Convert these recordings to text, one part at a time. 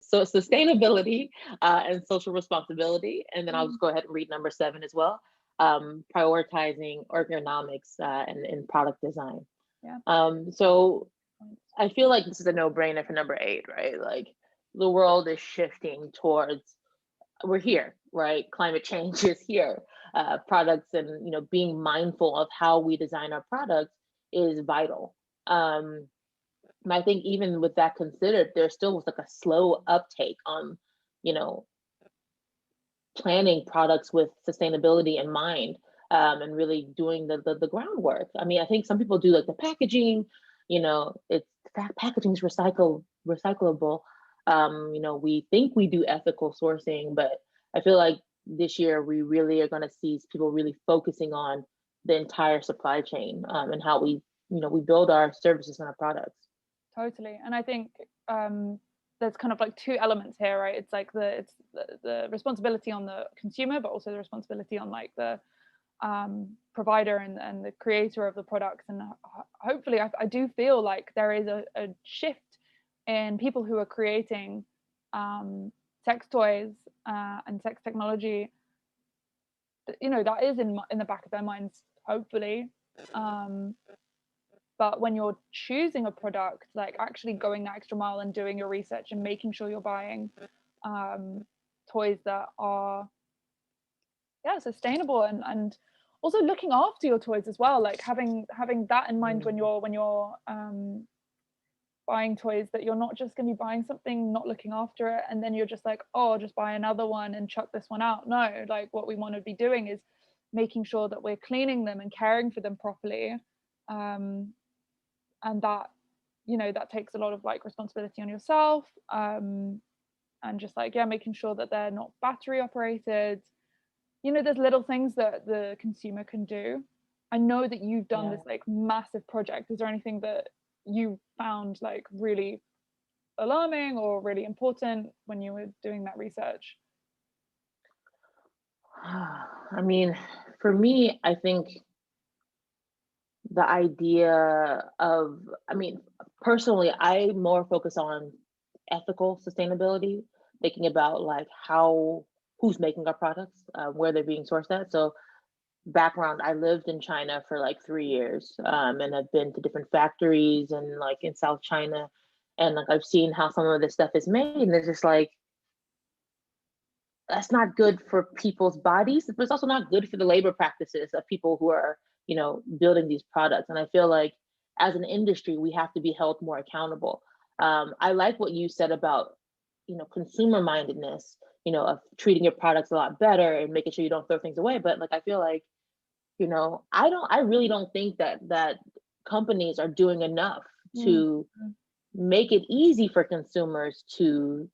so sustainability and social responsibility. And then I'll just go ahead and read number 7 as well. Prioritizing ergonomics and product design. Yeah. So I feel like this is a no-brainer for number 8, right? Like the world is shifting towards, we're here, right? Climate change is here. Products and being mindful of how we design our products is vital. I think even with that considered, there still was like a slow uptake on, planning products with sustainability in mind, and really doing the groundwork. I mean, I think some people do like the packaging, it's packaging is recyclable. We think we do ethical sourcing, but I feel like this year we really are going to see people really focusing on the entire supply chain, and how we build our services and our products. Totally. And I think there's kind of like 2 elements here, right? It's like it's the responsibility on the consumer, but also the responsibility on like the provider and the creator of the products. And hopefully I do feel like there is a shift in people who are creating sex toys and sex technology, that is in the back of their minds, hopefully. But when you're choosing a product, like actually going that extra mile and doing your research and making sure you're buying toys that are sustainable, and also looking after your toys as well, like having that in mind when you're buying toys, that you're not just going to be buying something, not looking after it, and then you're just like, oh, I'll just buy another one and chuck this one out. No, like what we want to be doing is making sure that we're cleaning them and caring for them properly. And that that takes a lot of like responsibility on yourself, and just like making sure that they're not battery operated. There's little things that the consumer can do. I know that you've done this like massive project. Is there anything that you found like really alarming or really important when you were doing that research? I mean, for me, I think the idea of, personally, I more focus on ethical sustainability, thinking about like who's making our products, where they're being sourced at. So background, I lived in China for like 3 years, and I've been to different factories and like in South China, and like I've seen how some of this stuff is made, and it's just like, that's not good for people's bodies, but it's also not good for the labor practices of people who are building these products. And I feel like as an industry, we have to be held more accountable. I like what you said about, consumer mindedness, of treating your products a lot better and making sure you don't throw things away. But like, I feel like, I really don't think that companies are doing enough to make it easy for consumers to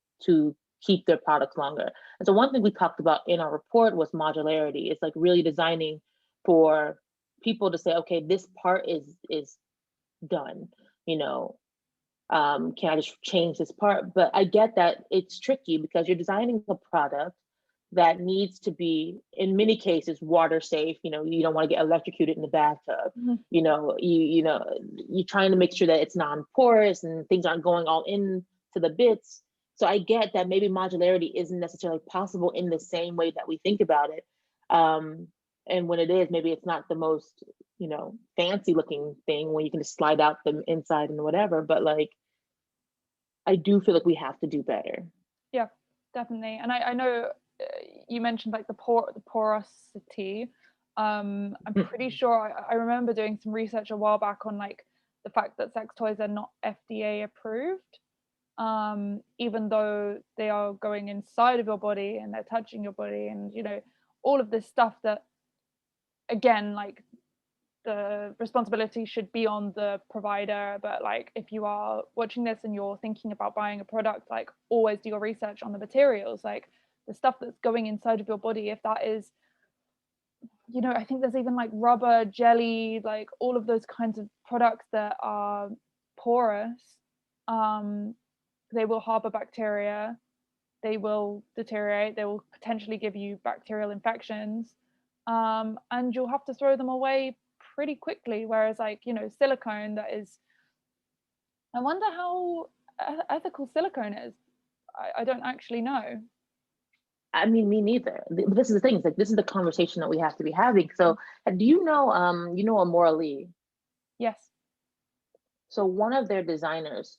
keep their products longer. And so one thing we talked about in our report was modularity. It's like really designing for people to say, okay, this part is done, can I just change this part? But I get that it's tricky because you're designing a product that needs to be, in many cases, water safe. You don't want to get electrocuted in the bathtub. You're trying to make sure that it's non-porous and things aren't going all into the bits. So I get that maybe modularity isn't necessarily possible in the same way that we think about it. And when it is, maybe it's not the most, fancy looking thing when you can just slide out the inside and whatever. But like, I do feel like we have to do better. Yeah, definitely. And I know you mentioned like the porosity. I'm pretty sure I remember doing some research a while back on like the fact that sex toys are not FDA approved, even though they are going inside of your body and they're touching your body, and all of this stuff that, again, like the responsibility should be on the provider. But like, if you are watching this and you're thinking about buying a product, like always do your research on the materials, like the stuff that's going inside of your body. If that is, I think there's even like rubber, jelly, like all of those kinds of products that are porous. They will harbor bacteria, they will deteriorate, they will potentially give you bacterial infections, and you'll have to throw them away pretty quickly. Whereas like, silicone, that is, I wonder how ethical silicone is. I don't actually know. I mean, me neither. This is the thing. It's like this is the conversation that we have to be having. So, do you know Amora Lee? Yes. So one of their designers,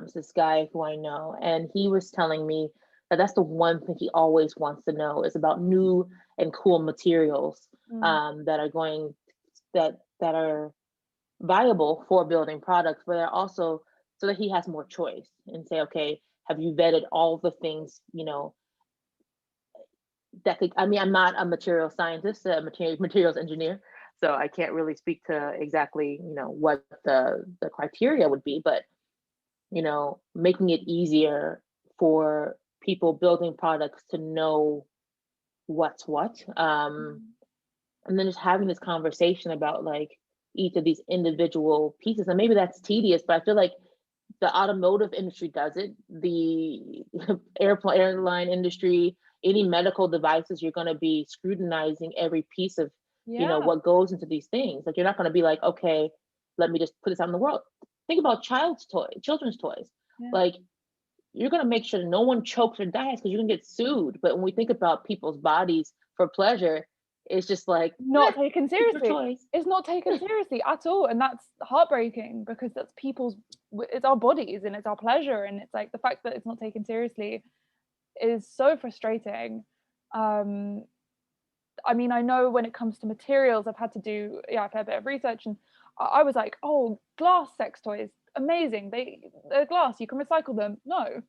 is this guy who I know, and he was telling me that that's the one thing he always wants to know is about new and cool materials that are going that are viable for building products, but they're also so that he has more choice and say, okay, have you vetted all the things, that could, I mean, I'm not a material scientist, a materials engineer, so I can't really speak to exactly, what the criteria would be, but making it easier for people building products to know what's what. And then just having this conversation about like each of these individual pieces. And maybe that's tedious, but I feel like the automotive industry does it, the airline industry, any medical devices, you're going to be scrutinizing every piece of, what goes into these things. Like you're not going to be like, okay, let me just put this out in the world. Think about children's toys. Like you're going to make sure no one chokes or dies because you can get sued. But when we think about people's bodies for pleasure, it's just like not taken seriously. It's not taken seriously at all, and that's heartbreaking because that's it's our bodies and it's our pleasure, and it's like the fact that it's not taken seriously is so frustrating. I mean, I know when it comes to materials, I've had to do a fair bit of research, and I was like, oh, glass sex toys, amazing. They're glass, you can recycle them. No.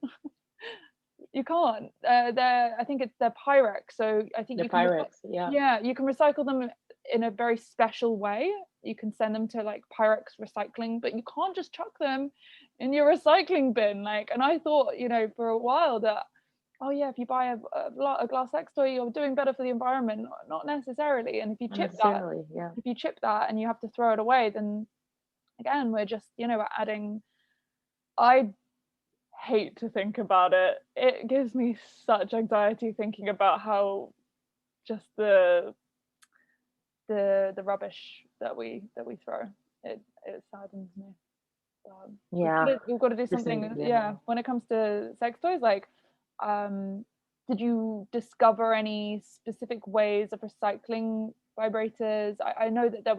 You can't. I think they're Pyrex. So I think you can Pyrex, you can recycle them in a very special way. You can send them to like Pyrex recycling, but you can't just chuck them in your recycling bin. Like, and I thought, for a while that, oh yeah, if you buy a glass sex toy, you're doing better for the environment. Not necessarily. And if you chip that and you have to throw it away, then again, we're just, we're adding. I hate to think about it. It gives me such anxiety thinking about how just the rubbish that we throw. It saddens me. We've got to do something. When it comes to sex toys, like, did you discover any specific ways of recycling vibrators? I know that there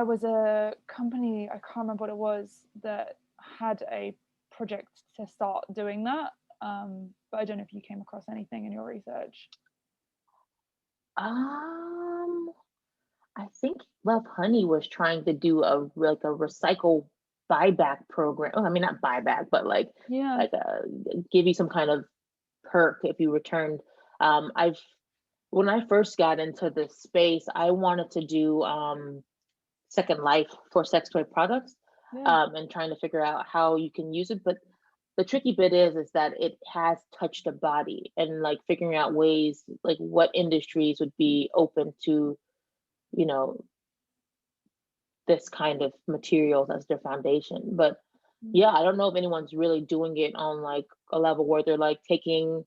was a company, I can't remember what it was, that had a project to start doing that, but I don't know if you came across anything in your research. I think Love Honey was trying to do a recycle buyback program. Oh, I mean, not buyback, but give you some kind of perk if you returned. When I first got into this space, I wanted to do Second Life for sex toy products, and trying to figure out how you can use it. But the tricky bit is that it has touched a body, and like figuring out ways, like what industries would be open to, this kind of materials as their foundation. But I don't know if anyone's really doing it on like a level where they're like taking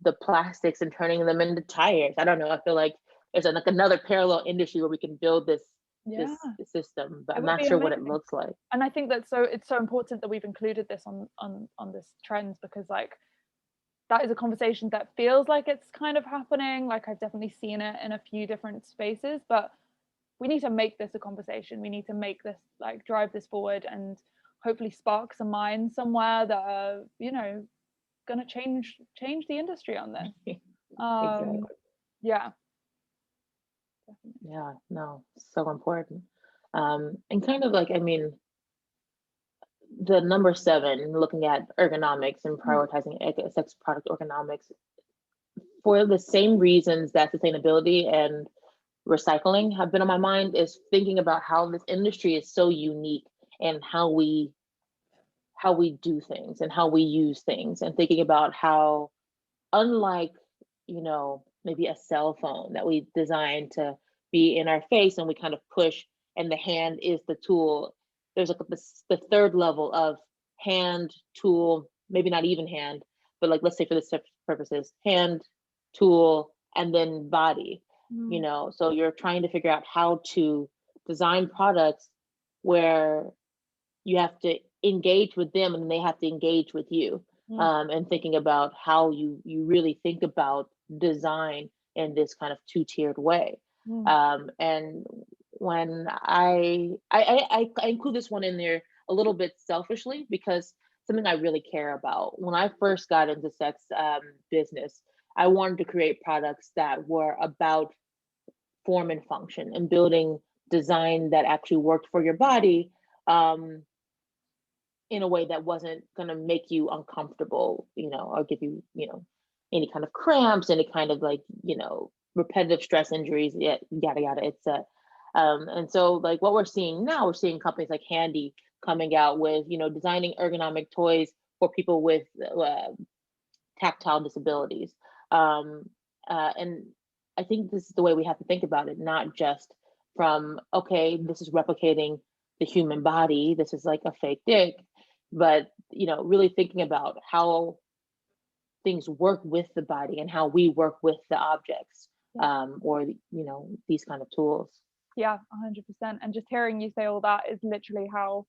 the plastics and turning them into tires. I don't know. I feel like there's like another parallel industry where we can build this system, but I'm not sure what it looks like. And I think that it's so important that we've included this on this trends, because like that is a conversation that feels like it's kind of happening. Like I've definitely seen it in a few different spaces, but we need to make this a conversation. We need to make this, like, drive this forward and hopefully spark some minds somewhere that are, going to change the industry on this. Exactly. Yeah. Yeah, no, so important. And kind of like, I mean, the number 7, looking at ergonomics and prioritizing sex product ergonomics for the same reasons that sustainability and recycling have been on my mind, is thinking about how this industry is so unique and how we do things and how we use things, and thinking about how, unlike, maybe a cell phone that we designed to be in our face and we kind of push and the hand is the tool, there's like the third level of hand, tool, maybe not even hand, but like, let's say for this purposes, hand, tool, and then body. So you're trying to figure out how to design products where you have to engage with them and they have to engage with you. Mm. and thinking about how you really think about design in this kind of two-tiered way. Mm. And when I include this one in there a little bit selfishly because something I really care about. When I first got into sex business, I wanted to create products that were about form and function and building design that actually worked for your body, um, in a way that wasn't going to make you uncomfortable, or give you, any kind of cramps, any kind of like, repetitive stress injuries, yada yada. And so like what we're seeing now, we're seeing companies like Handy coming out with, designing ergonomic toys for people with tactile disabilities. Um, and I think this is the way we have to think about it, not just from, okay, this is replicating the human body, this is like a fake dick, but really thinking about how things work with the body and how we work with the objects, or these kind of tools. Yeah, 100%. And just hearing you say all that is literally how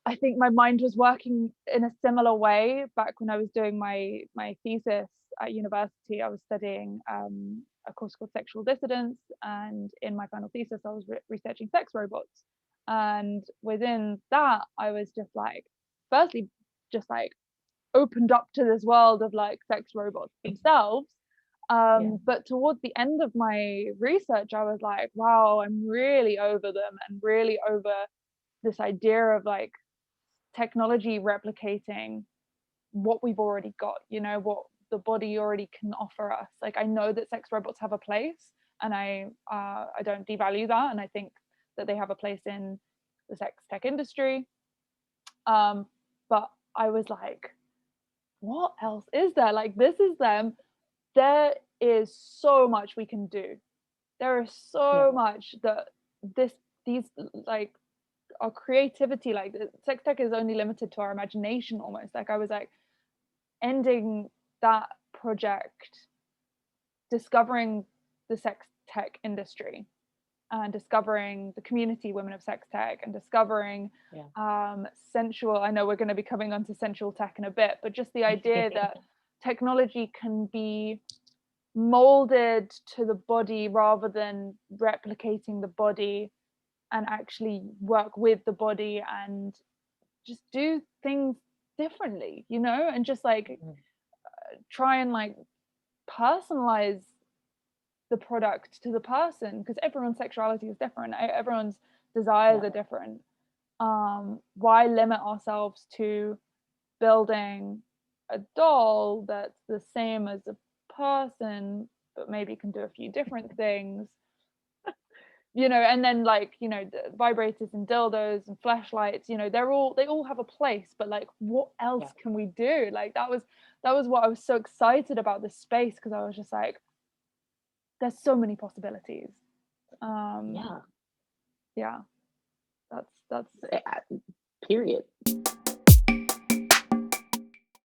I think my mind was working in a similar way back when I was doing my thesis at university. I was studying a course called sexual dissidence, and in my final thesis, I was researching sex robots. And within that, I was just like, firstly, just like opened up to this world of like sex robots themselves. But towards the end of my research, I was like, wow, I'm really over them and really over this idea of like technology replicating what we've already got, what the body already can offer us. Like I know that sex robots have a place, and I don't devalue that, and I think that they have a place in the sex tech industry. But I was like, what else is there? Like this is them. There is so much we can do. There is so much that these like our creativity, like sex tech is only limited to our imagination almost. Like I was like ending that project discovering the sex tech industry and discovering the community women of sex tech and discovering sensual. I know we're going to be coming onto sensual tech in a bit, but just the idea that technology can be molded to the body rather than replicating the body, and actually work with the body and just do things differently, and just like try and like personalize the product to the person, because everyone's sexuality is different, everyone's desires are different. Why limit ourselves to building a doll that's the same as a person but maybe can do a few different things, and then like the vibrators and dildos and flashlights, they all have a place, but like what else can we do? Like that was what I was so excited about this space, because I was just like, there's so many possibilities. Yeah, that's Period.